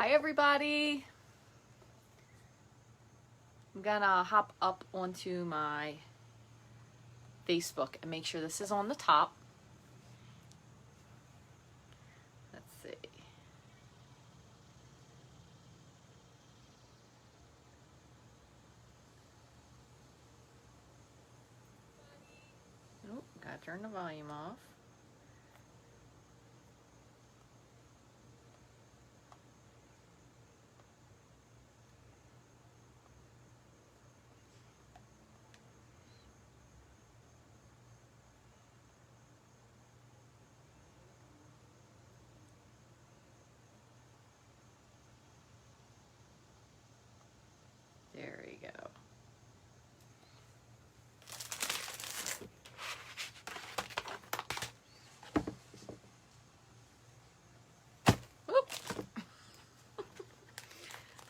Hi everybody. I'm gonna hop up onto my Facebook and make sure this is on the top. Let's see. Oh, gotta turn the volume off. There we go.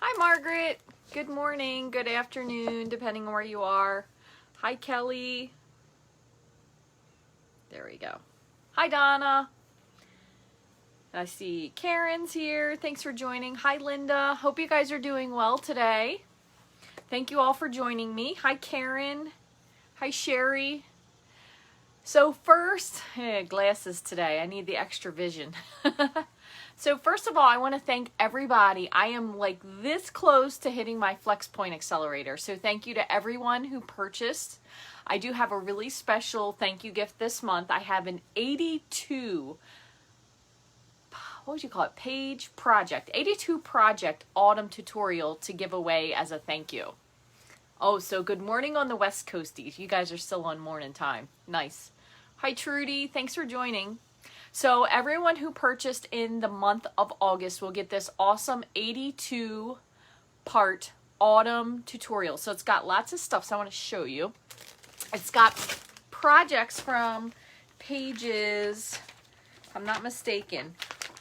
Hi Margaret. Good morning, good afternoon, depending on where you are. Hi Kelly. There we go. Hi Donna. I see Karen's here. Thanks for joining. Hi Linda. Hope you guys are doing well today. Thank you all for joining me. Hi Karen. Hi Sherry. So first, glasses today. I need the extra vision. So first of all, I want to thank everybody. I am like this close to hitting my Flex Point Accelerator. So thank you to everyone who purchased. I do have a really special thank you gift this month. I have an 82, what would you call it? Page project, 82 project autumn tutorial to give away as a thank you. Oh, so good morning on the West Coasties. You guys are still on morning time. Nice. Hi Trudy, thanks for joining. So everyone who purchased in the month of August will get this awesome 82 part autumn tutorial. So it's got lots of stuff, so I want to show you. It's got projects from pages, if I'm not mistaken,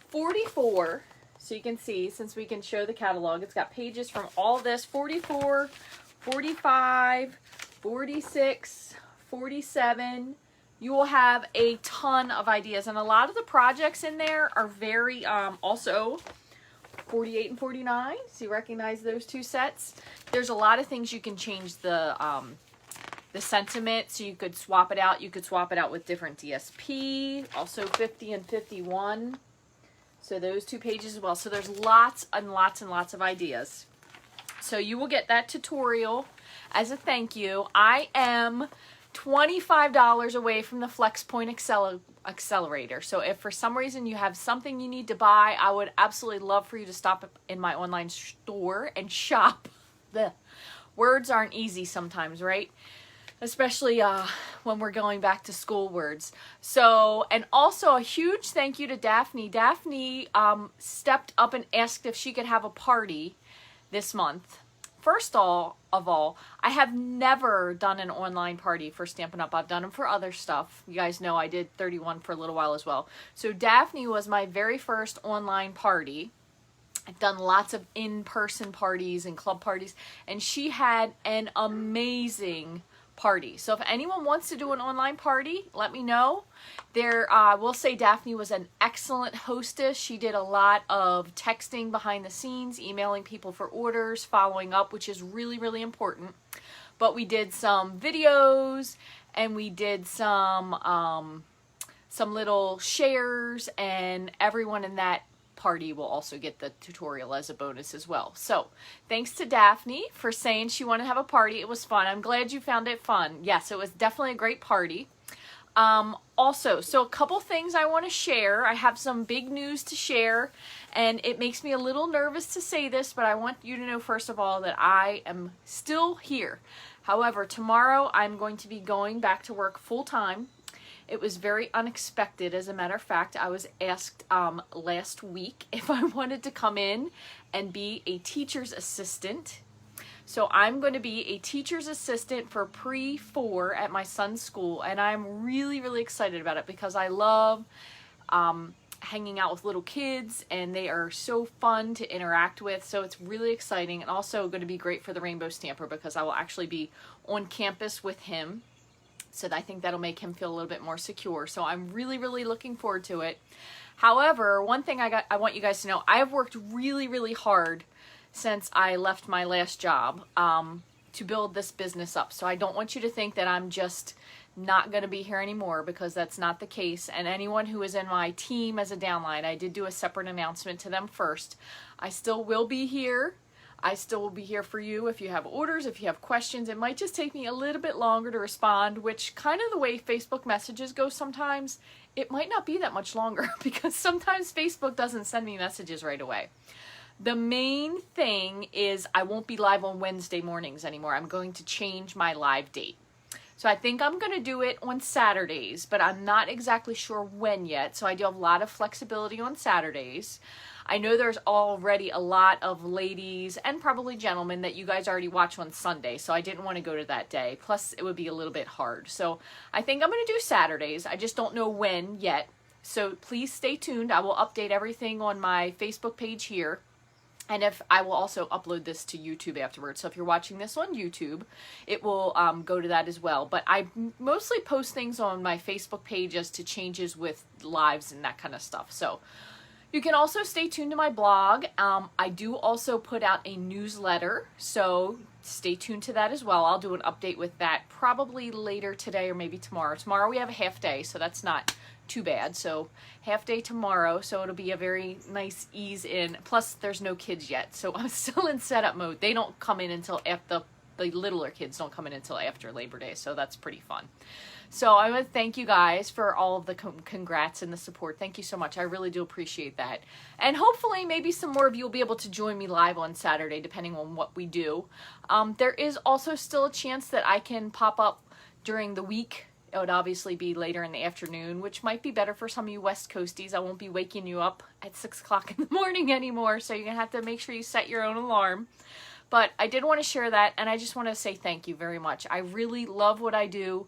44. So you can see, since we can show the catalog, it's got pages from all this, 44, 45, 46, 47. You will have a ton of ideas, and a lot of the projects in there are very, also 48 and 49. So you recognize those two sets. There's a lot of things you can change the sentiment, so you could swap it out. You could swap it out with different DSP, also 50 and 51. So those two pages as well. So there's lots and lots and lots of ideas. So you will get that tutorial as a thank you. I am $25 away from the Flex Point Accelerator. So if for some reason you have something you need to buy, I would absolutely love for you to stop in my online store and shop. The words aren't easy sometimes, right? Especially when we're going back to school words. So, and also a huge thank you to Daphne. Daphne stepped up and asked if she could have a party this month. First of all, I have never done an online party for Stampin' Up. I've done them for other stuff. You guys know I did 31 for a little while as well. So Daphne was my very first online party. I've done lots of in-person parties and club parties, and she had an amazing party. So if anyone wants to do an online party, let me know. I will say Daphne was an excellent hostess. She did a lot of texting behind the scenes, emailing people for orders, following up, which is really, really important. But we did some videos, and we did some little shares, and everyone in that party will also get the tutorial as a bonus as well. So thanks to Daphne for saying she wanted to have a party. It was fun. I'm glad you found it fun. Yes, it was definitely a great party. Also, so a couple things I want to share. I have some big news to share, and it makes me a little nervous to say this, but I want you to know first of all that I am still here. However, tomorrow I'm going to be going back to work full time. It was very unexpected. As a matter of fact, I was asked last week if I wanted to come in and be a teacher's assistant. So I'm going to be a teacher's assistant for pre-4 at my son's school, and I'm really, really excited about it because I love hanging out with little kids, and they are so fun to interact with. So it's really exciting, and also going to be great for the Rainbow Stamper because I will actually be on campus with him. So I think that'll make him feel a little bit more secure. So I'm really, really looking forward to it. However, one thing I want you guys to know, I have worked really, really hard since I left my last job to build this business up. So I don't want you to think that I'm just not going to be here anymore, because that's not the case. And anyone who is in my team as a downline, I did do a separate announcement to them first. I still will be here. I still will be here for you if you have orders, if you have questions. It might just take me a little bit longer to respond, which kind of the way Facebook messages go sometimes, it might not be that much longer because sometimes Facebook doesn't send me messages right away. The main thing is I won't be live on Wednesday mornings anymore. I'm going to change my live date. So I think I'm going to do it on Saturdays, but I'm not exactly sure when yet. So I do have a lot of flexibility on Saturdays. I know there's already a lot of ladies and probably gentlemen that you guys already watch on Sunday, so I didn't want to go to that day. Plus, it would be a little bit hard. So I think I'm going to do Saturdays. I just don't know when yet. So please stay tuned. I will update everything on my Facebook page here. And if I will also upload this to YouTube afterwards. So if you're watching this on YouTube, it will go to that as well. But I mostly post things on my Facebook page as to changes with lives and that kind of stuff. So you can also stay tuned to my blog. I do also put out a newsletter, so stay tuned to that as well. I'll do an update with that probably later today or maybe tomorrow. Tomorrow we have a half day, so that's not too bad. So half day tomorrow, so it'll be a very nice ease in. Plus there's no kids yet, so I'm still in setup mode. They don't come in until after, the littler kids don't come in until after Labor Day, so that's pretty fun. So I want to thank you guys for all of the congrats and the support. Thank you so much. I really do appreciate that. And hopefully maybe some more of you will be able to join me live on Saturday, depending on what we do. There is also still a chance that I can pop up during the week. It would obviously be later in the afternoon, which might be better for some of you West Coasties. I won't be waking you up at 6 o'clock in the morning anymore, so you're going to have to make sure you set your own alarm. But I did want to share that, and I just want to say thank you very much. I really love what I do,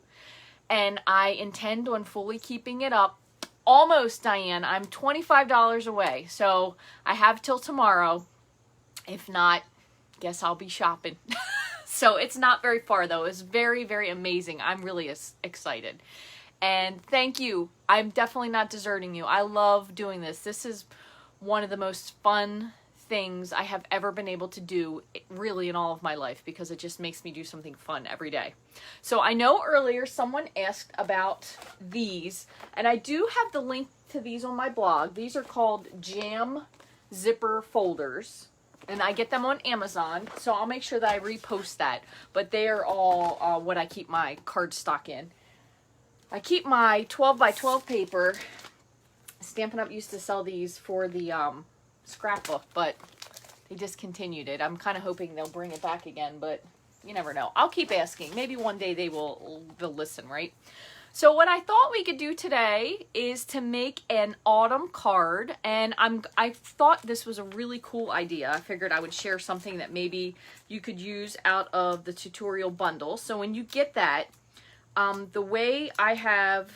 and I intend on fully keeping it up. Almost, Diane. I'm $25 away, so I have till tomorrow. If not, guess I'll be shopping. So it's not very far, though. It's very, very amazing. I'm really excited. And thank you. I'm definitely not deserting you. I love doing this. This is one of the most fun things I have ever been able to do, really, in all of my life, because it just makes me do something fun every day. So I know earlier someone asked about these, and I do have the link to these on my blog. These are called Jam Zipper Folders. And I get them on Amazon, so I'll make sure that I repost that. But they are all what I keep my cardstock in. I keep my 12 by 12 paper. Stampin' Up! Used to sell these for the scrapbook, but they discontinued it. I'm kind of hoping they'll bring it back again, but you never know. I'll keep asking. Maybe one day they'll listen, right? So what I thought we could do today is to make an autumn card, and I thought this was a really cool idea. I figured I would share something that maybe you could use out of the tutorial bundle. So when you get that, the way I have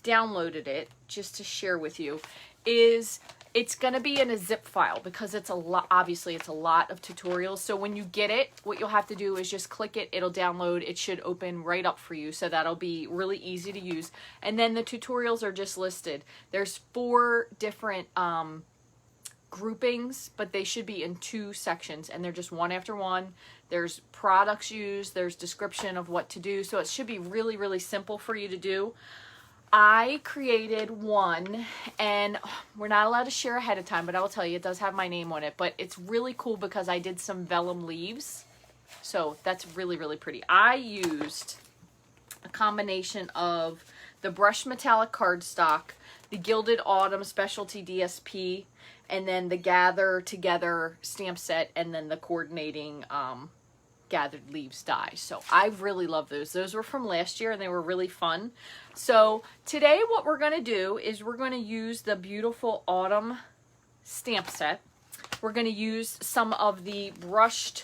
downloaded it, just to share with you, is it's going to be in a zip file because it's a lot, obviously it's a lot of tutorials. So when you get it, what you'll have to do is just click it, it'll download, it should open right up for you. So that'll be really easy to use. And then the tutorials are just listed. There's 4 different groupings, but they should be in 2 sections, and they're just one after one. There's products used, there's description of what to do. So it should be really, really simple for you to do. I created one, and we're not allowed to share ahead of time, but I will tell you, it does have my name on it, but it's really cool because I did some vellum leaves. So that's really, really pretty. I used a combination of the brushed metallic cardstock, the Gilded Autumn Specialty DSP, and then the Gather Together stamp set, and then the coordinating gathered leaves die. So I really love those. Those were from last year and they were really fun. So today what we're going to do is we're going to use the beautiful autumn stamp set. We're going to use some of the brushed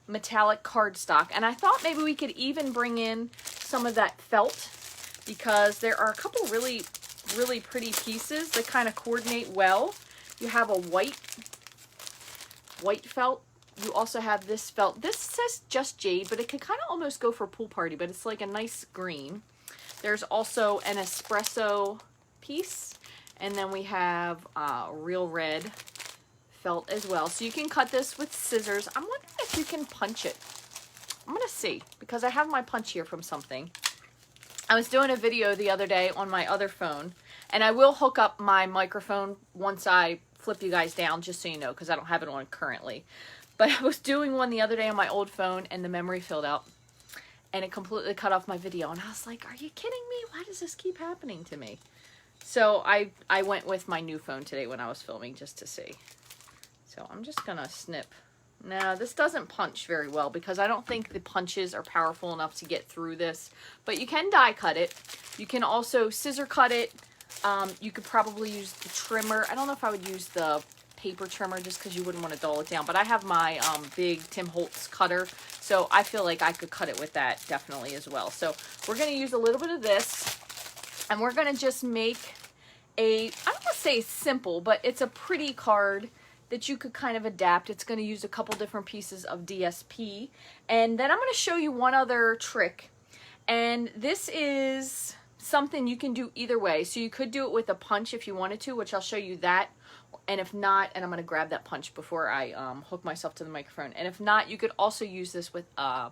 metallic cardstock, and I thought maybe we could even bring in some of that felt, because there are a couple really, really pretty pieces that kind of coordinate well. You have a white felt you also have this felt. This says just jade, but it could kind of almost go for pool party, but it's like a nice green. There's also an espresso piece, and then we have real red felt as well. So you can cut this with scissors. I'm wondering if you can punch it. I'm gonna see, because I have my punch here from something. I was doing a video the other day on my other phone, and I will hook up my microphone once I flip you guys down, just so you know, because I don't have it on currently. But I was doing one the other day on my old phone, and the memory filled out, and it completely cut off my video. And I was like, are you kidding me? Why does this keep happening to me? So I went with my new phone today when I was filming, just to see. So I'm just gonna snip. Now, this doesn't punch very well because I don't think the punches are powerful enough to get through this. But you can die cut it. You can also scissor cut it. You could probably use the trimmer. I don't know if I would use the paper trimmer just because you wouldn't want to dull it down. But I have my big Tim Holtz cutter, so I feel like I could cut it with that definitely as well. So we're going to use a little bit of this, and we're going to just make a, I don't want to say simple, but it's a pretty card that you could kind of adapt. It's going to use a couple different pieces of DSP. And then I'm going to show you one other trick. And this is something you can do either way. So you could do it with a punch if you wanted to, which I'll show you that. And if not, and I'm going to grab that punch before I hook myself to the microphone. And if not, you could also use this with the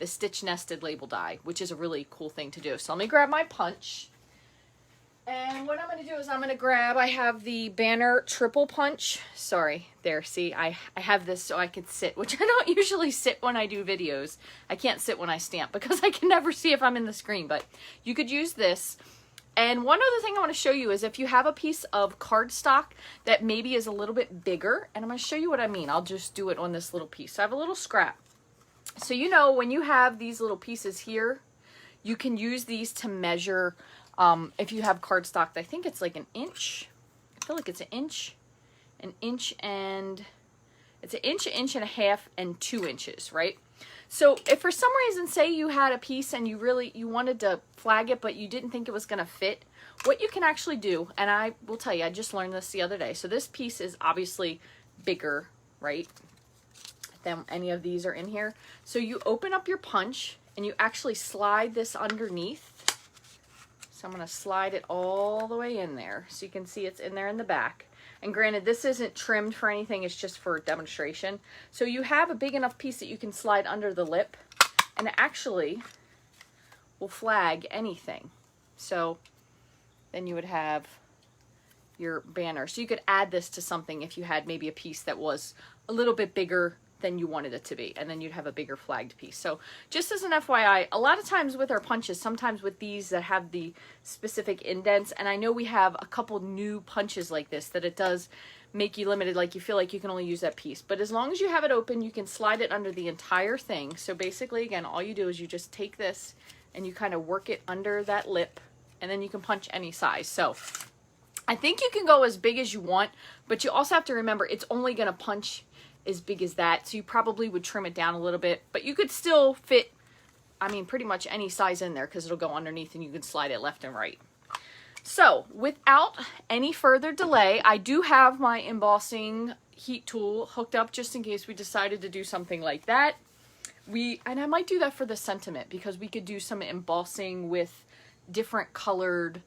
stitch nested label die, which is a really cool thing to do. So let me grab my punch. And what I'm going to do is I'm going to grab, I have the Banner triple punch. Sorry, there, see, I have this so I can sit, which I don't usually sit when I do videos. I can't sit when I stamp because I can never see if I'm in the screen, but you could use this. And one other thing I want to show you is if you have a piece of cardstock that maybe is a little bit bigger, and I'm going to show you what I mean. I'll just do it on this little piece. So I have a little scrap. So you know when you have these little pieces here, you can use these to measure. If you have cardstock, I think it's like an inch. I feel like it's an inch, and it's an inch and a half, and 2 inches, right? So if for some reason, say you had a piece and you wanted to flag it, but you didn't think it was going to fit, what you can actually do, and I will tell you, I just learned this the other day. So this piece is obviously bigger, right, than any of these are in here. So you open up your punch and you actually slide this underneath. So I'm going to slide it all the way in there so you can see it's in there in the back. And granted, this isn't trimmed for anything, it's just for demonstration. So you have a big enough piece that you can slide under the lip, and it actually will flag anything. So then you would have your banner. So you could add this to something if you had maybe a piece that was a little bit bigger than you wanted it to be, and then you'd have a bigger flagged piece. So just as an FYI, a lot of times with our punches, sometimes with these that have the specific indents, and I know we have a couple new punches like this that it does make you limited, like you feel like you can only use that piece. But as long as you have it open, you can slide it under the entire thing. So basically, again, all you do is you just take this and you kind of work it under that lip, and then you can punch any size. So I think you can go as big as you want, but you also have to remember it's only going to punch as big as that, so you probably would trim it down a little bit, but you could still fit, I mean, pretty much any size in there because it'll go underneath and you can slide it left and right. So without any further delay, I do have my embossing heat tool hooked up just in case we decided to do something like that. And I might do that for the sentiment because we could do some embossing with different colored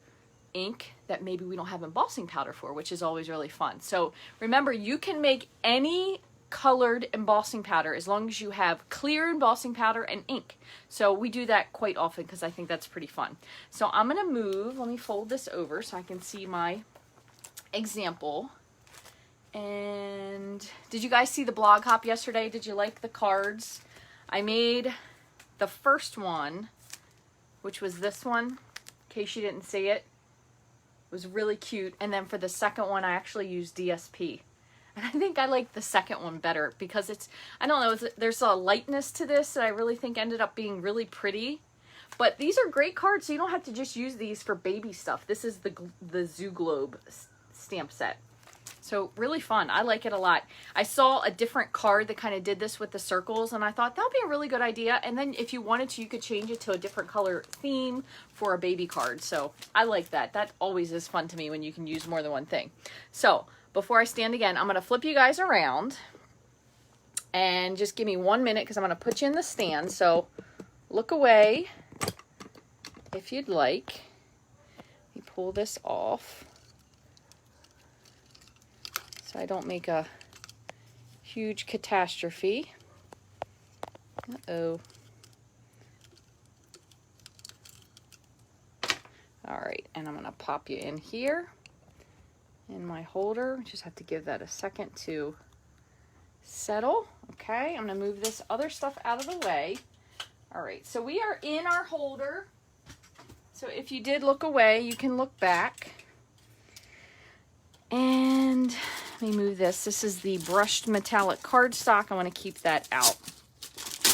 ink that maybe we don't have embossing powder for, which is always really fun. So remember, you can make any colored embossing powder as long as you have clear embossing powder and ink. So we do that quite often because I think that's pretty fun. So I'm going to move, let me fold this over so I can see my example. And did you guys see the blog hop yesterday? Did you like the cards? I made the first one, which was this one, in case you didn't see it. It was really cute. And then for the second one, I actually used DSP. And I think I like the second one better because it's, I don't know, there's a lightness to this that I really think ended up being really pretty. But these are great cards, so you don't have to just use these for baby stuff. This is the Zoo Globe stamp set. So really fun. I like it a lot. I saw a different card that kind of did this with the circles, and I thought that would be a really good idea. And then if you wanted to, you could change it to a different color theme for a baby card. So I like that. That always is fun to me when you can use more than one thing. So before I stand again, I'm going to flip you guys around. And just give me 1 minute because I'm going to put you in the stand. So look away if you'd like. Let me pull this off so I don't make a huge catastrophe. Uh-oh. All right, and I'm going to pop you in here in my holder. Just have to give that a second to settle. Okay, I'm going to move this other stuff out of the way. All right, so we are in our holder. So if you did look away, you can look back. And let me move this. This is the brushed metallic cardstock. I want to keep that out.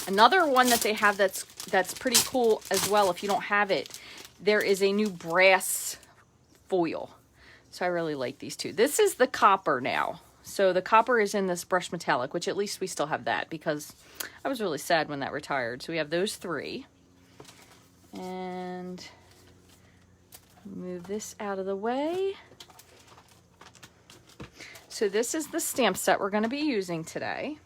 Another one that they have that's pretty cool as well, if you don't have it, there is a new brass foil. So I really like these two. This is the copper now. So the copper is in this brushed metallic, which at least we still have that because I was really sad when that retired. So we have those three. And move this out of the way. So this is the stamp set we're going to be using today.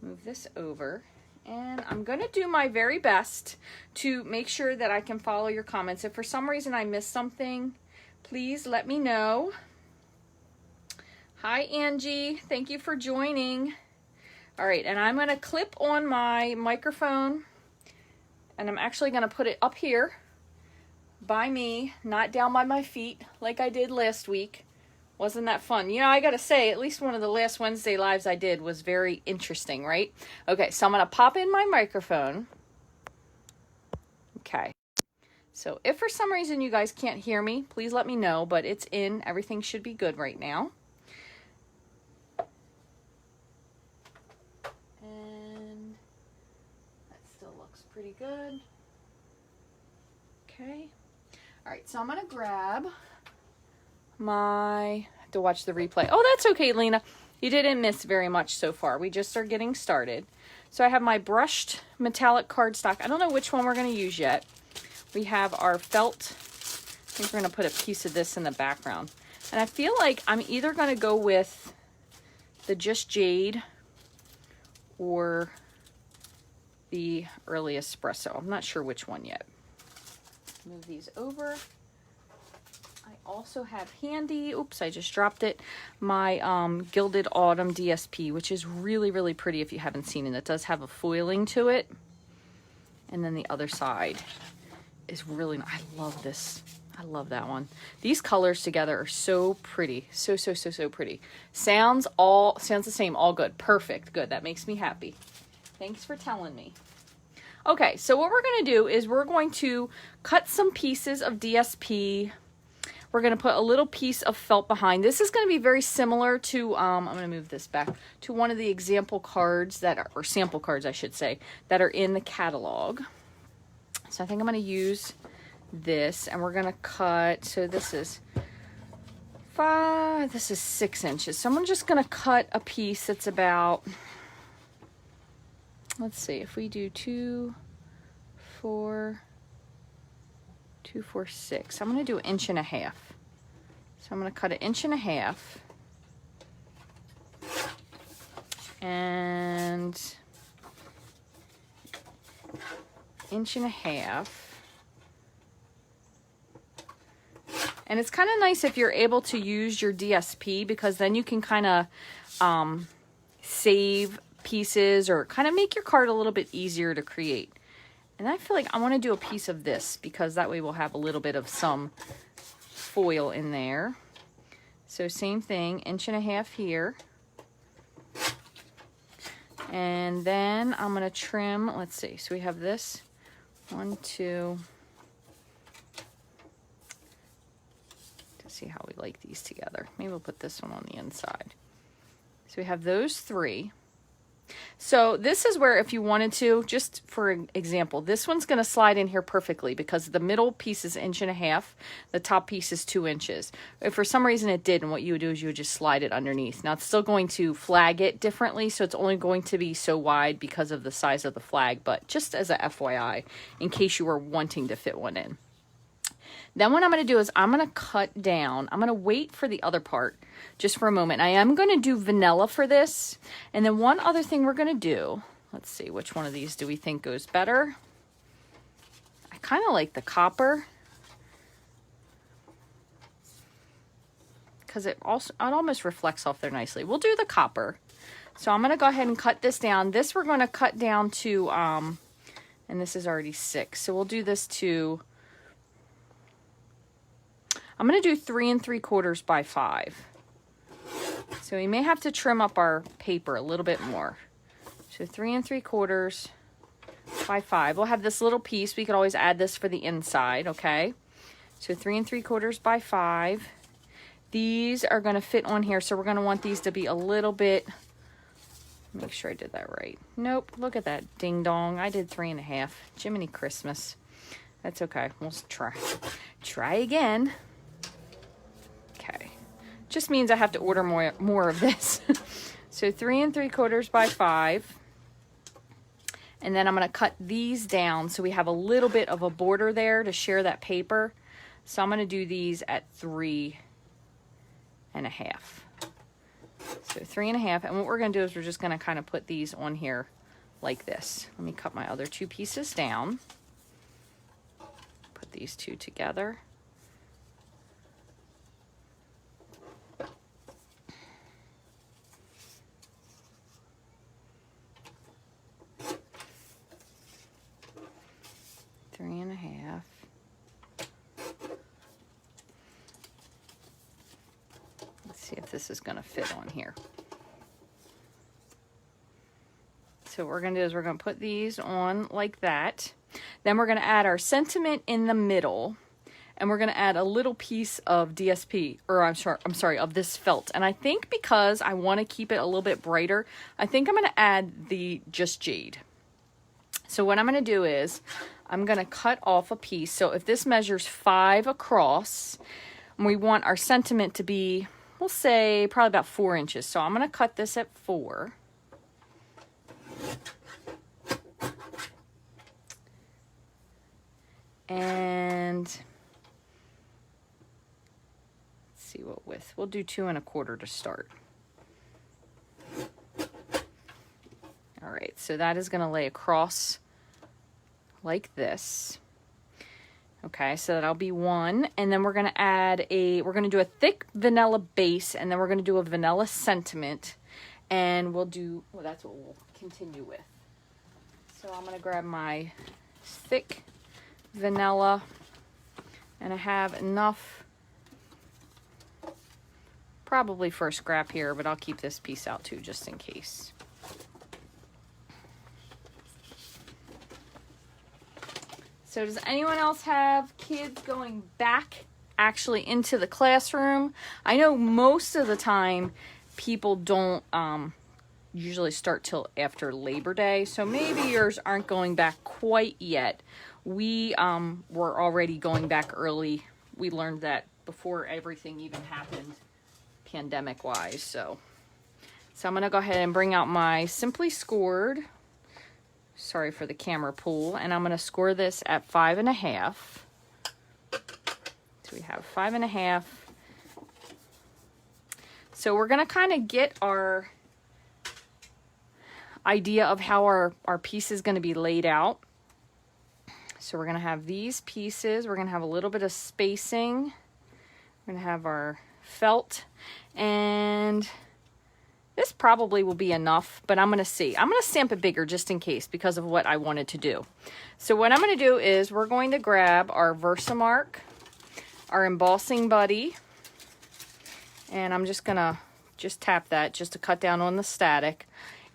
Move this over. And I'm going to do my very best to make sure that I can follow your comments. If for some reason I missed something, please let me know. Hi, Angie. Thank you for joining. All right, and I'm going to clip on my microphone, and I'm actually going to put it up here by me, not down by my feet like I did last week. Wasn't that fun? You know, I got to say, at least one of the last Wednesday lives I did was very interesting, right? Okay, so I'm going to pop in my microphone. Okay. So if for some reason you guys can't hear me, please let me know, but it's in. Everything should be good right now. And that still looks pretty good. Okay. All right, so I'm going to grab I have to watch the replay. Oh, that's okay, Lena. You didn't miss very much so far. We just are getting started. So I have my brushed metallic cardstock. I don't know which one we're going to use yet. We have our felt. I think we're going to put a piece of this in the background. And I feel like I'm either going to go with the Just Jade or the Early Espresso. I'm not sure which one yet. Move these over. I also have handy, oops, I just dropped it, my Gilded Autumn Dsp, which is really, really pretty if you haven't seen it. It does have a foiling to it. And then the other side is really nice. I love this. I love that one. These colors together are so pretty. So pretty. Sounds the same. All good. Perfect. Good. That makes me happy. Thanks for telling me. Okay, so what we're going to do is we're going to cut some pieces of DSP. We're going to put a little piece of felt behind. This is going to be very similar to, I'm going to move this back, to one of the example cards that are, or sample cards I should say, that are in the catalog. So I think I'm going to use this, and we're going to cut, so this is 6 inches. So I'm just going to cut a piece that's about, let's see, if we do 2, 4, 2, 4, 6. I'm going to do 1.5 inches. So I'm going to cut 1.5 inches. And 1.5 inches. And it's kind of nice if you're able to use your DSP, because then you can kind of save pieces or kind of make your card a little bit easier to create. And I feel like I want to do a piece of this because that way we'll have a little bit of some foil in there. So same thing, 1.5 inches here. And then I'm going to trim, let's see, so we have this 1, 2. To see how we like these together. Maybe we'll put this one on the inside. So we have those 3. So this is where, if you wanted to, just for example, this one's going to slide in here perfectly because the middle piece is 1.5 inches, the top piece is 2 inches. If for some reason it didn't, what you would do is you would just slide it underneath. Now it's still going to flag it differently, so it's only going to be so wide because of the size of the flag, but just as a FYI, in case you were wanting to fit one in. Then what I'm going to do is I'm going to cut down. I'm going to wait for the other part just for a moment. I am going to do vanilla for this. And then one other thing we're going to do, let's see, which one of these do we think goes better? I kind of like the copper, because it almost reflects off there nicely. We'll do the copper. So I'm going to go ahead and cut this down. This we're going to cut down to, and this is already 6. So we'll do this to, I'm going to do 3 3/4 by 5. So we may have to trim up our paper a little bit more. So 3 3/4 by 5. We'll have this little piece. We could always add this for the inside, okay? So 3 3/4 by 5. These are going to fit on here, so we're going to want these to be a little bit, make sure I did that right. Nope, look at that ding dong. I did 3 1/2. Jiminy Christmas. That's okay. We'll try again. Okay. Just means I have to order more of this. So 3 3/4 by 5. And then I'm going to cut these down so we have a little bit of a border there to share that paper. So I'm going to do these at 3 1/2. So 3 1/2. And what we're going to do is we're just going to kind of put these on here like this. Let me cut my other 2 pieces down. Put these 2 together. Three and a half. Let's see if this is going to fit on here. So what we're going to do is we're going to put these on like that. Then we're going to add our sentiment in the middle, and we're going to add a little piece of DSP, or I'm sorry, of this felt. And I think because I want to keep it a little bit brighter, I think I'm going to add the Just Jade. So what I'm going to do is I'm going to cut off a piece. So if this measures 5 across, and we want our sentiment to be, we'll say probably about 4 inches. So I'm going to cut this at 4. And let's see what width. We'll do 2 1/4 to start. All right, so that is going to lay across like this. Okay, so that'll be 1. And then we're going to add we're going to do a thick vanilla base, and then we're going to do a vanilla sentiment. And we'll do, well, that's what we'll continue with. So I'm going to grab my thick vanilla, and I have enough probably for a scrap here, but I'll keep this piece out too just in case. So does anyone else have kids going back actually into the classroom? I know most of the time people don't usually start till after Labor Day, so maybe yours aren't going back quite yet. We were already going back early. We learned that before everything even happened pandemic-wise. So I'm going to go ahead and bring out my Simply Scored. Sorry for the camera pull. And I'm going to score this at 5 1/2. So we have 5 1/2. So we're going to kind of get our idea of how our piece is going to be laid out. So we're going to have these pieces. We're going to have a little bit of spacing. We're going to have our felt. And this probably will be enough, but I'm going to see. I'm going to stamp it bigger just in case because of what I wanted to do. So what I'm going to do is we're going to grab our Versamark, our embossing buddy, and I'm just going to tap that just to cut down on the static.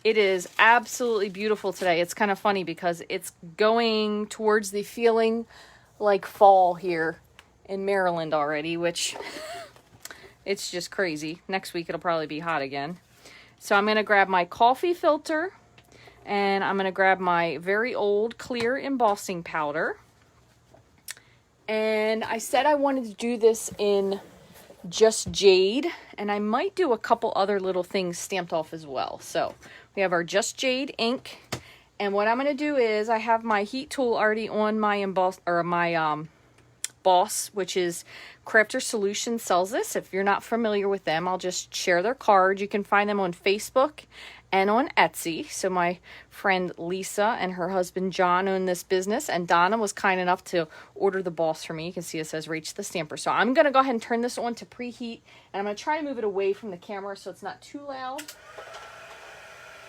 It is absolutely beautiful today. It's kind of funny because it's going towards the feeling like fall here in Maryland already, which it's just crazy. Next week it'll probably be hot again. So I'm going to grab my coffee filter, and I'm going to grab my very old clear embossing powder. And I said I wanted to do this in Just Jade, and I might do a couple other little things stamped off as well. So we have our Just Jade ink, and what I'm going to do is I have my heat tool already on my Boss, which is Crafter Solutions, sells this. If you're not familiar with them, I'll just share their card. You can find them on Facebook and on Etsy. So my friend Lisa and her husband John own this business, and Donna was kind enough to order the Boss for me. You can see it says Rachthestamper. So I'm going to go ahead and turn this on to preheat, and I'm going to try to move it away from the camera so it's not too loud.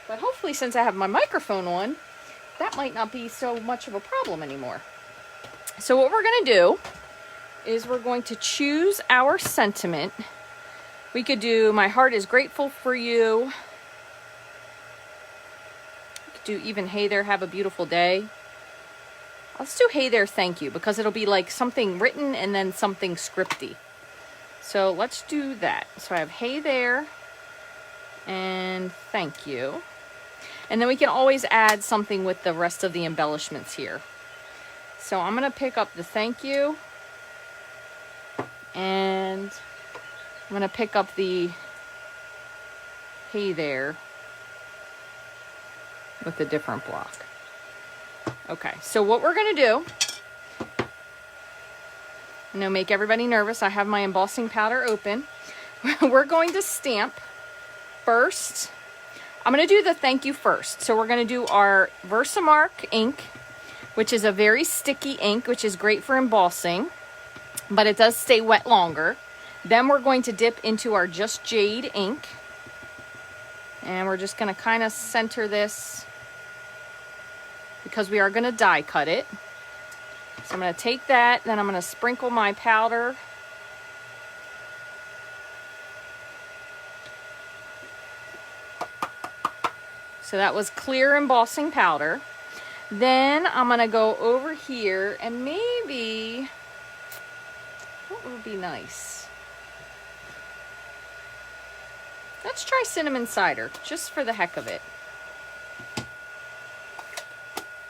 But hopefully, since I have my microphone on, that might not be so much of a problem anymore. So what we're going to do is we're going to choose our sentiment. We could do "My heart is grateful for you." We could do even "Hey there, have a beautiful day." Let's do "Hey there, thank you," because it'll be like something written and then something scripty. So let's do that. So I have "Hey there" and "thank you." And then we can always add something with the rest of the embellishments here. So I'm going to pick up the "thank you." And I'm going to pick up the "hey there" with a different block. Okay, so what we're going to do, I'm going to make everybody nervous. I have my embossing powder open. We're going to stamp first. I'm going to do the "thank you" first. So we're going to do our Versamark ink, which is a very sticky ink, which is great for embossing, but it does stay wet longer. Then we're going to dip into our Just Jade ink, and we're just going to kind of center this because we are going to die cut it. So I'm going to take that, then I'm going to sprinkle my powder. So that was clear embossing powder. Then I'm going to go over here and maybe, what would be nice? Let's try cinnamon cider, just for the heck of it.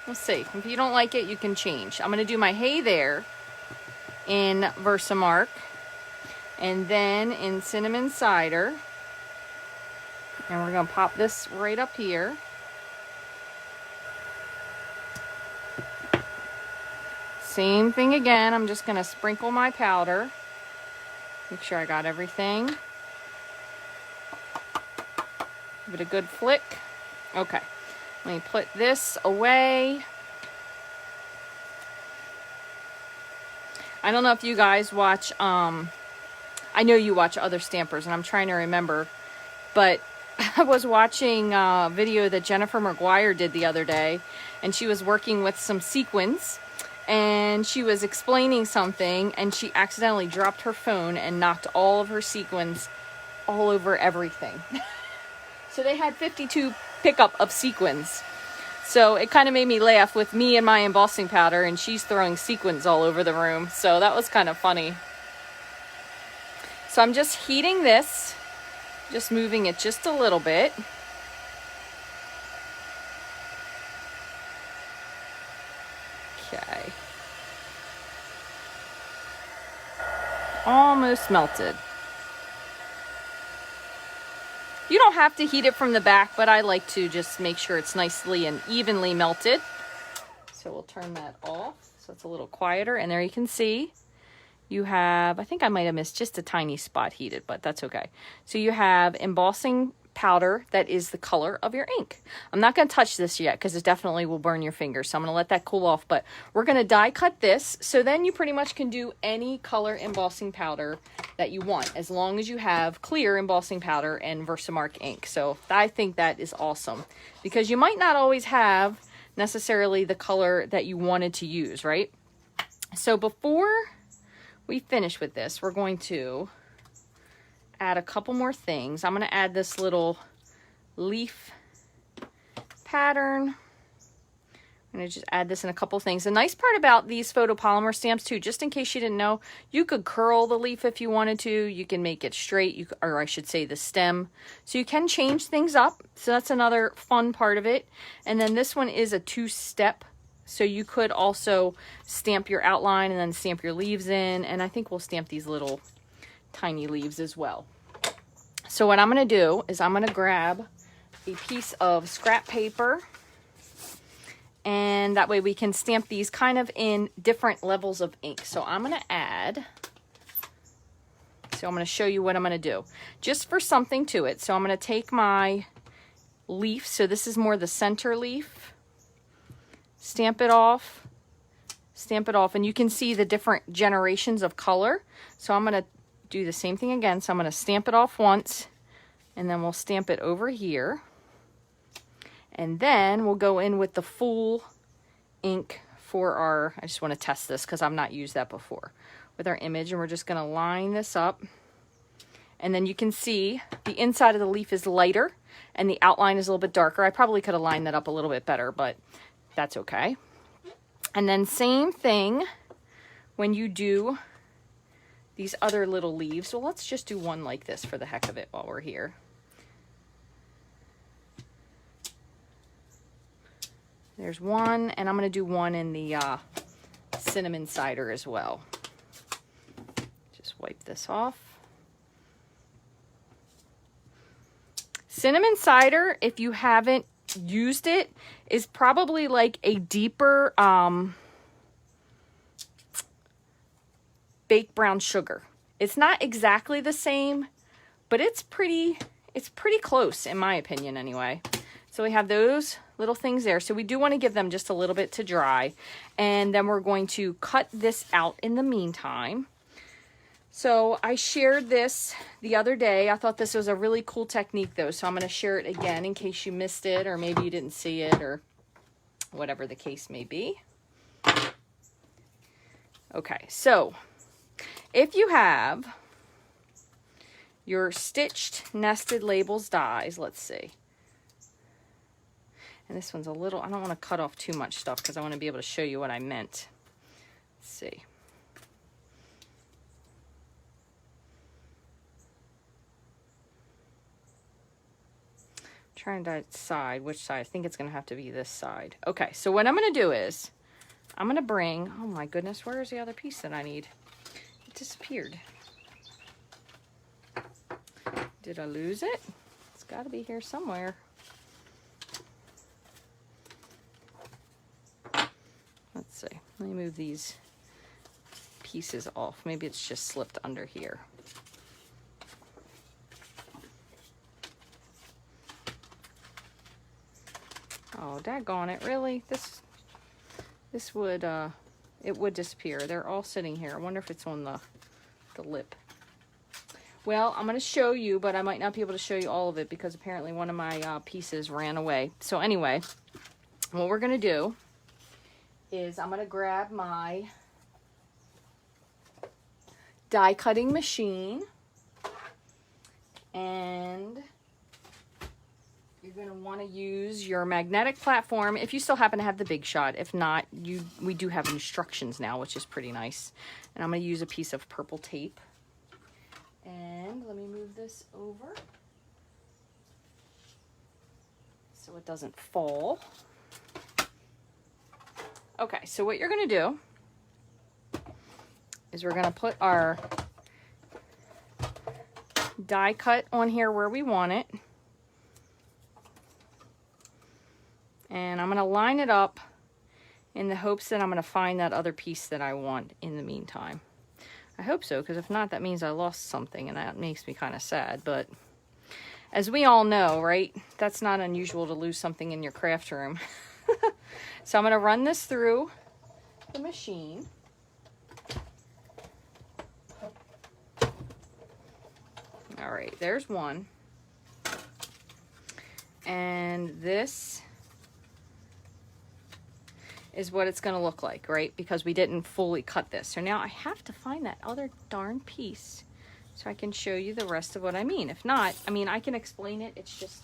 We'll see. If you don't like it, you can change. I'm going to do my "hey there" in Versamark, and then in cinnamon cider. And we're going to pop this right up here. Same thing again. I'm just going to sprinkle my powder. Make sure I got everything. Give it a good flick. Okay. Let me put this away. I don't know if you guys watch, I know you watch other stampers, and I'm trying to remember, but I was watching a video that Jennifer McGuire did the other day, and she was working with some sequins, and she was explaining something, and she accidentally dropped her phone and knocked all of her sequins all over everything. So they had 52 pickup of sequins. So it kind of made me laugh with me and my embossing powder, and she's throwing sequins all over the room. So that was kind of funny. So I'm just heating this, just moving it just a little bit. Okay. Almost melted. You don't have to heat it from the back, but I like to just make sure it's nicely and evenly melted. So we'll turn that off so it's a little quieter. And there you can see you have, I think I might have missed just a tiny spot heated, but that's okay. So you have embossing powder that is the color of your ink. I'm not going to touch this yet because it definitely will burn your fingers, so I'm going to let that cool off, but we're going to die cut this, so then you pretty much can do any color embossing powder that you want as long as you have clear embossing powder and Versamark ink. So I think that is awesome because you might not always have necessarily the color that you wanted to use, right? So before we finish with this, we're going to add a couple more things. I'm going to add this little leaf pattern. I'm going to just add this in a couple things. The nice part about these photopolymer stamps too, just in case you didn't know, you could curl the leaf if you wanted to. You can make it straight, or I should say the stem. So you can change things up. So that's another fun part of it. And then this one is a two-step. So you could also stamp your outline and then stamp your leaves in. And I think we'll stamp these little tiny leaves as well. So what I'm going to do is I'm going to grab a piece of scrap paper, And that way we can stamp these kind of in different levels of ink. So I'm going to add, so I'm going to show you what I'm going to do just for something to it. So I'm going to take my leaf. So this is more the center leaf. Stamp it off. Stamp it off. And you can see the different generations of color. So I'm going to do the same thing again. So I'm going to stamp it off once. And then we'll stamp it over here. And then we'll go in with the full ink for our, I just want to test this because I've not used that before, with our image. And we're just going to line this up. And then you can see the inside of the leaf is lighter and the outline is a little bit darker. I probably could have lined that up a little bit better, but that's okay. And then same thing when you do these other little leaves. Well, let's just do one like this for the heck of it while we're here. There's one, and I'm going to do one in the cinnamon cider as well. Just wipe this off. Cinnamon cider, if you haven't used it, is probably like a deeper baked brown sugar. It's not exactly the same, but it's pretty close in my opinion anyway. So we have those little things there. So we do want to give them just a little bit to dry. And then we're going to cut this out in the meantime. So I shared this the other day. I thought this was a really cool technique though. So I'm going to share it again in case you missed it or maybe you didn't see it or whatever the case may be. Okay, so if you have your stitched nested labels dies, let's see. And this one's a little, I don't want to cut off too much stuff because I want to be able to show you what I meant. Let's see. I'm trying to decide which side. I think it's going to have to be this side. Okay, so what I'm going to do is, I'm going to bring, oh my goodness, where is the other piece that I need? It disappeared. Did I lose it? It's got to be here somewhere. Let's see. Let me move these pieces off. Maybe it's just slipped under here. Oh, daggone it. Really? This would, it would disappear. They're all sitting here. I wonder if it's on the lip. Well, I'm going to show you, but I might not be able to show you all of it because apparently one of my pieces ran away. So anyway, what we're going to do is I'm going to grab my die cutting machine and you're going to want to use your magnetic platform if you still happen to have the Big Shot. If not, we do have instructions now, which is pretty nice. And I'm going to use a piece of purple tape. And let me move this over so it doesn't fall. Okay, so what you're going to do is we're going to put our die cut on here where we want it. And I'm going to line it up in the hopes that I'm going to find that other piece that I want in the meantime. I hope so, because if not, that means I lost something, and that makes me kind of sad. But as we all know, right, that's not unusual to lose something in your craft room. So I'm going to run this through the machine. All right, there's one. And this is what it's going to look like, right? Because we didn't fully cut this. So now I have to find that other darn piece so I can show you the rest of what I mean. If not, I mean, I can explain it. It's just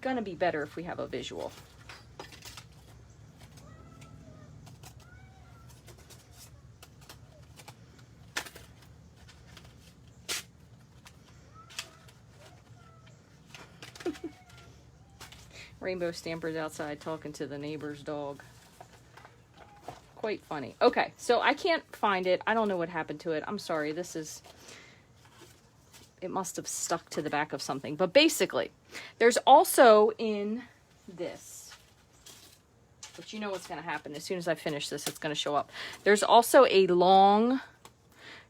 going to be better if we have a visual. Rainbow Stamper's outside talking to the neighbor's dog. Quite funny. Okay, so I can't find it. I don't know what happened to it. I'm sorry. It must have stuck to the back of something. But basically, there's also in this but you know what's going to happen. As soon as I finish this, it's going to show up. There's also a long,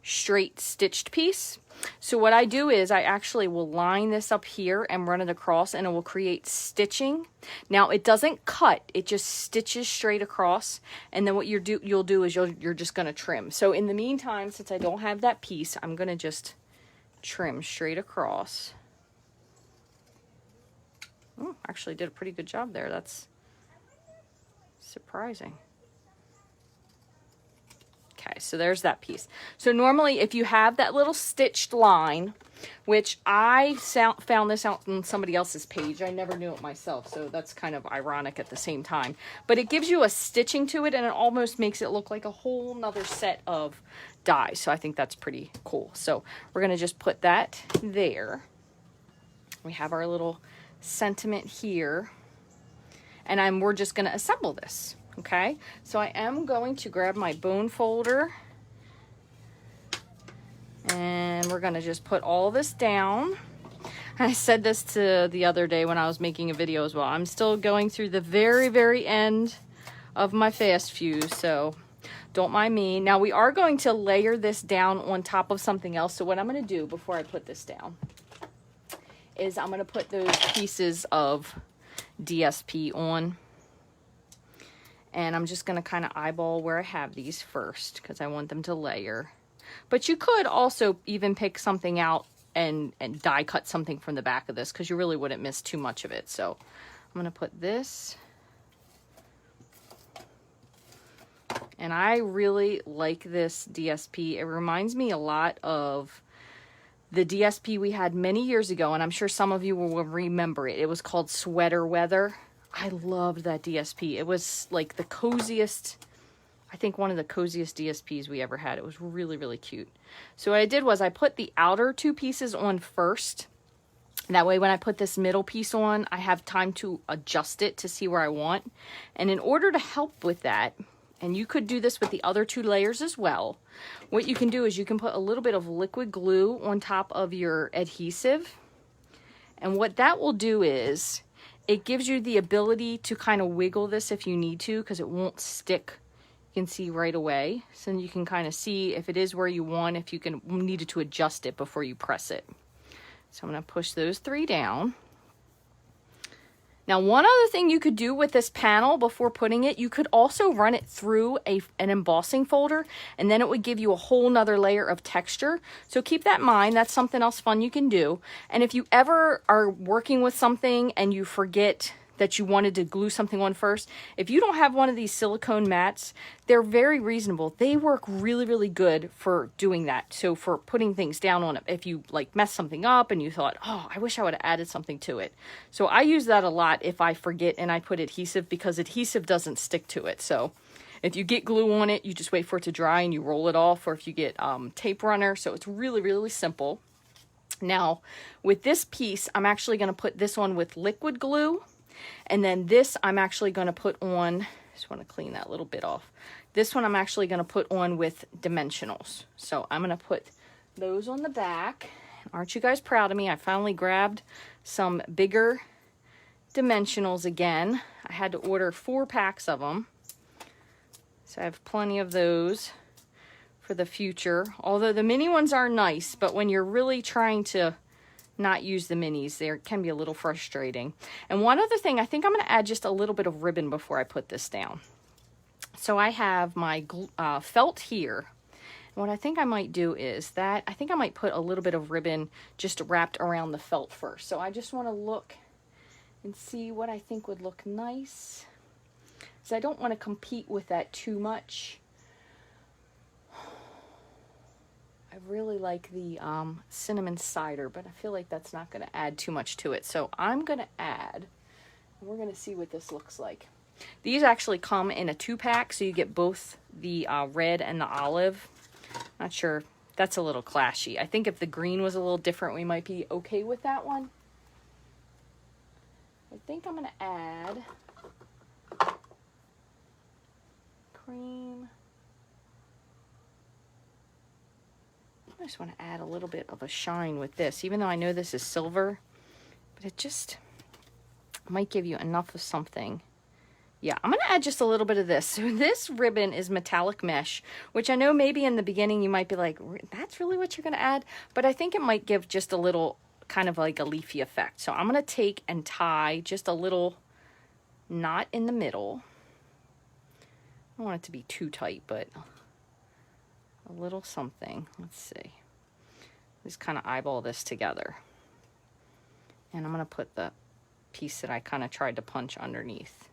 straight stitched piece. So what I do is I actually will line this up here and run it across, and it will create stitching. Now it doesn't cut, it just stitches straight across, and then what you'll do is you're just going to trim. So in the meantime, since I don't have that piece, I'm going to just trim straight across. Oh, actually did a pretty good job there. That's surprising. Okay, so there's that piece. So normally if you have that little stitched line, which I found this out on somebody else's page, I never knew it myself, so that's kind of ironic at the same time. But it gives you a stitching to it, and it almost makes it look like a whole nother set of dies. So I think that's pretty cool. So we're going to just put that there. We have our little sentiment here, and we're just going to assemble this. Okay, so I am going to grab my bone folder, and we're going to just put all this down. I said this to the other day when I was making a video as well. I'm still going through the very, very end of my fast fuse, so don't mind me. Now we are going to layer this down on top of something else. So what I'm going to do before I put this down is I'm going to put those pieces of DSP on, and I'm just going to kind of eyeball where I have these first because I want them to layer. But you could also even pick something out and die cut something from the back of this, because you really wouldn't miss too much of it. So I'm going to put this, and I really like this DSP. It reminds me a lot of the DSP we had many years ago, and I'm sure some of you will remember it. It was called Sweater Weather. I loved that DSP. It was like the coziest, I think one of the coziest DSPs we ever had. It was really, really cute. So what I did was I put the outer two pieces on first. That way when I put this middle piece on, I have time to adjust it to see where I want. And in order to help with that, and you could do this with the other two layers as well, what you can do is you can put a little bit of liquid glue on top of your adhesive. And what that will do is it gives you the ability to kind of wiggle this if you need to, because it won't stick. You can see right away. So then you can kind of see if it is where you want, if you needed to adjust it before you press it. So I'm going to push those three down. Now, one other thing you could do with this panel before putting it, you could also run it through an embossing folder, and then it would give you a whole nother layer of texture. So keep that in mind. That's something else fun you can do. And if you ever are working with something and you forget that you wanted to glue something on first, if you don't have one of these silicone mats, they're very reasonable. They work really, really good for doing that. So for putting things down on it, if you like mess something up and you thought, oh, I wish I would have added something to it. So I use that a lot if I forget and I put adhesive, because adhesive doesn't stick to it. So if you get glue on it, you just wait for it to dry and you roll it off, or if you get tape runner. So it's really, really simple. Now with this piece, I'm actually going to put this on with liquid glue. And then this I'm actually going to put on, just want to clean that little bit off. This one I'm actually going to put on with dimensionals. So I'm going to put those on the back. Aren't you guys proud of me? I finally grabbed some bigger dimensionals again. I had to order 4 packs of them. So I have plenty of those for the future. Although the mini ones are nice, but when you're really trying to not use the minis, they can be a little frustrating. And one other thing, I think I'm going to add just a little bit of ribbon before I put this down. So I have my felt here. And what I think I might do is that I think I might put a little bit of ribbon just wrapped around the felt first. So I just want to look and see what I think would look nice, because I don't want to compete with that too much. I really like the cinnamon cider, but I feel like that's not going to add too much to it. So I'm going to add, and we're going to see what this looks like. These actually come in a 2-pack, so you get both the red and the olive. Not sure, that's a little clashy. I think if the green was a little different, we might be okay with that one. I think I'm going to add cream. I just want to add a little bit of a shine with this, even though I know this is silver, but it just might give you enough of something Yeah, I'm going to add just a little bit of this. So this ribbon is metallic mesh, which I know maybe in the beginning you might be like, that's really what you're going to add? But I think it might give just a little kind of like a leafy effect. So I'm going to take and tie just a little knot in the middle. I don't want it to be too tight, but a little something. Let's see. Just kind of eyeball this together. And I'm going to put the piece that I kind of tried to punch underneath.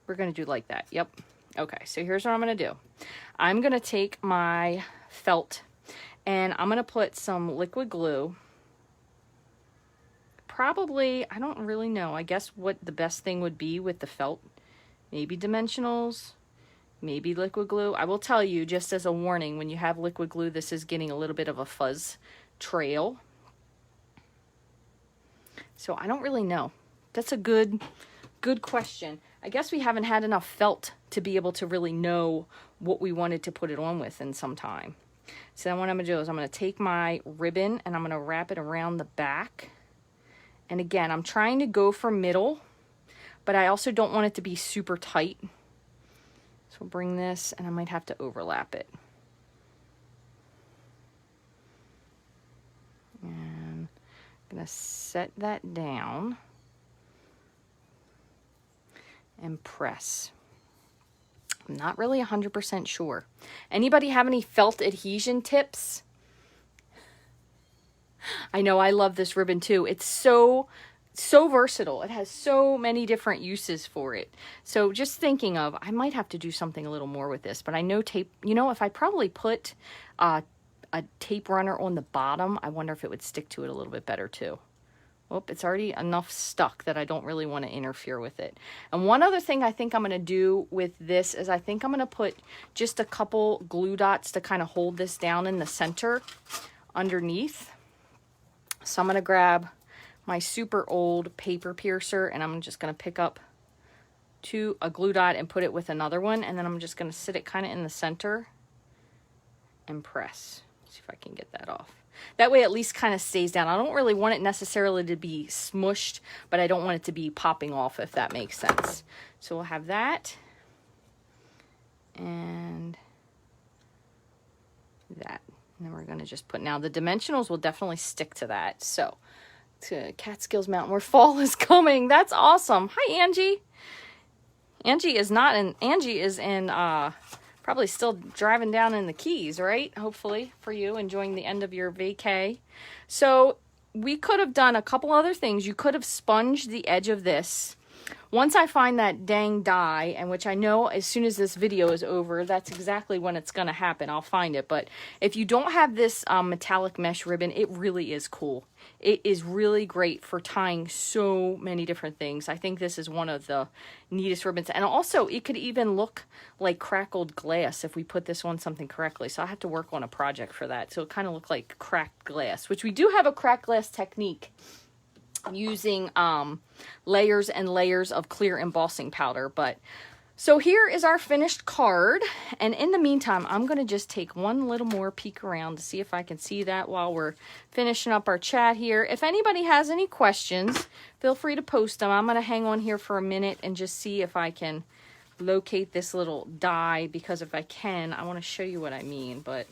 We're going to do like that. Yep. Okay, so here's what I'm going to do. I'm going to take my felt and I'm going to put some liquid glue. Probably, I don't really know. I guess what the best thing would be with the felt. Maybe dimensionals, maybe liquid glue. I will tell you, just as a warning, when you have liquid glue, this is getting a little bit of a fuzz trail. So I don't really know. That's a good question. I guess we haven't had enough felt to be able to really know what we wanted to put it on with in some time. So then what I'm going to do is I'm going to take my ribbon and I'm going to wrap it around the back. And again, I'm trying to go for middle, but I also don't want it to be super tight. So we'll bring this and I might have to overlap it. And I'm going to set that down and press. I'm not really 100% sure. Anybody have any felt adhesion tips? I know I love this ribbon too. It's so versatile. It has so many different uses for it. So just thinking of, I might have to do something a little more with this, but I know tape, you know, if I probably put a tape runner on the bottom, I wonder if it would stick to it a little bit better too. Oh, it's already enough stuck that I don't really want to interfere with it. And one other thing I think I'm going to do with this is I think I'm going to put just a couple glue dots to kind of hold this down in the center underneath. So I'm going to grab my super old paper piercer and I'm just going to pick up a glue dot and put it with another one. And then I'm just going to sit it kind of in the center and press. See if I can get that off. That way at least kind of stays down. I don't really want it necessarily to be smushed, but I don't want it to be popping off, if that makes sense. So we'll have that and that. And then we're going to just put, now the dimensionals will definitely stick to that. So to Catskills Mountain where fall is coming. That's awesome. Hi, Angie. Angie is in probably still driving down in the Keys, right? Hopefully for you, enjoying the end of your vacay. So we could have done a couple other things. You could have sponged the edge of this. Once I find that dang die, and which I know as soon as this video is over, that's exactly when it's going to happen. I'll find it. But if you don't have this metallic mesh ribbon, it really is cool. It is really great for tying so many different things. I think this is one of the neatest ribbons. And also, it could even look like crackled glass if we put this on something correctly. So I have to work on a project for that. So it kind of look like cracked glass, which we do have a cracked glass technique using layers and layers of clear embossing powder. But so here is our finished card, and in the meantime I'm going to just take one little more peek around to see if I can see that while we're finishing up our chat here. If anybody has any questions, feel free to post them. I'm going to hang on here for a minute and just see if I can locate this little die, because if I can, I want to show you what I mean. But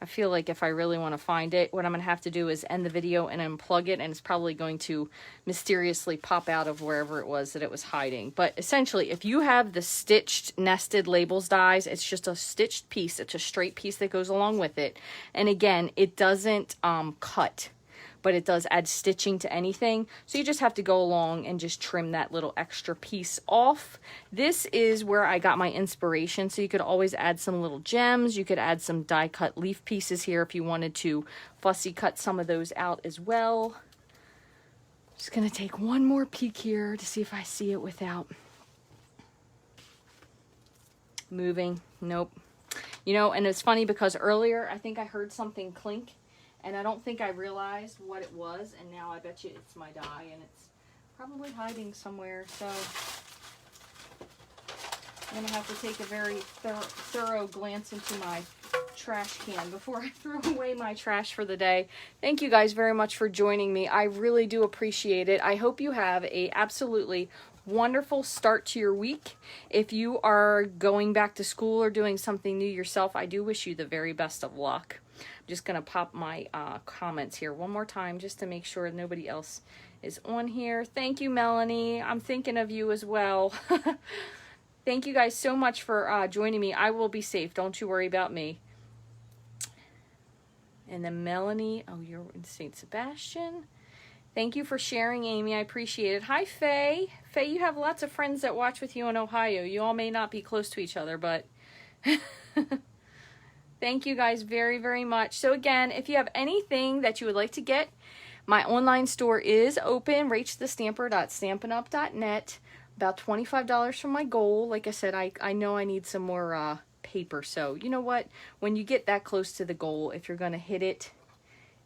I feel like if I really want to find it, what I'm going to have to do is end the video and unplug it, and it's probably going to mysteriously pop out of wherever it was that it was hiding. But essentially, if you have the stitched nested labels dies, it's just a stitched piece. It's a straight piece that goes along with it. And again, it doesn't cut, but it does add stitching to anything. So you just have to go along and just trim that little extra piece off. This is where I got my inspiration. So you could always add some little gems. You could add some die cut leaf pieces here if you wanted to fussy cut some of those out as well. Just gonna take one more peek here to see if I see it without moving. Nope. You know, and it's funny because earlier I think I heard something clink, and I don't think I realized what it was, and now I bet you it's my die, and it's probably hiding somewhere. So I'm going to have to take a very thorough glance into my trash can before I throw away my trash for the day. Thank you guys very much for joining me. I really do appreciate it. I hope you have a absolutely wonderful start to your week. If you are going back to school or doing something new yourself, I do wish you the very best of luck. I'm just going to pop my comments here one more time just to make sure nobody else is on here. Thank you, Melanie. I'm thinking of you as well. Thank you guys so much for joining me. I will be safe. Don't you worry about me. And then Melanie, oh, you're in St. Sebastian. Thank you for sharing, Amy. I appreciate it. Hi, Faye. Faye, you have lots of friends that watch with you in Ohio. You all may not be close to each other, but thank you guys very, very much. So again, if you have anything that you would like to get, my online store is open, rachthestamper.stampinup.net. About $25 from my goal. Like I said, I know I need some more paper. So you know what? When you get that close to the goal, if you're going to hit it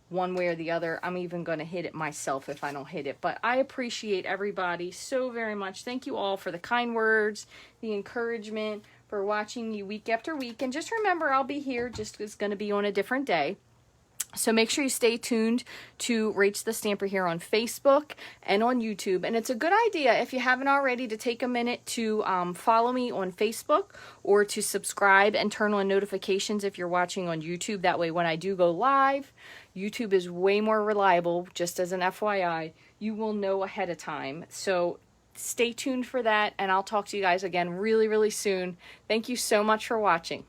one way or the other, I'm even going to hit it myself if I don't hit it. But I appreciate everybody so very much. Thank you all for the kind words, the encouragement, for watching me week after week. And just remember, I'll be here. Just it's going to be on a different day. So make sure you stay tuned to Rach the Stamper here on Facebook and on YouTube. And it's a good idea, if you haven't already, to take a minute to follow me on Facebook or to subscribe and turn on notifications if you're watching on YouTube. That way when I do go live, YouTube is way more reliable. Just as an FYI, you will know ahead of time. So stay tuned for that, and I'll talk to you guys again really, really soon. Thank you so much for watching.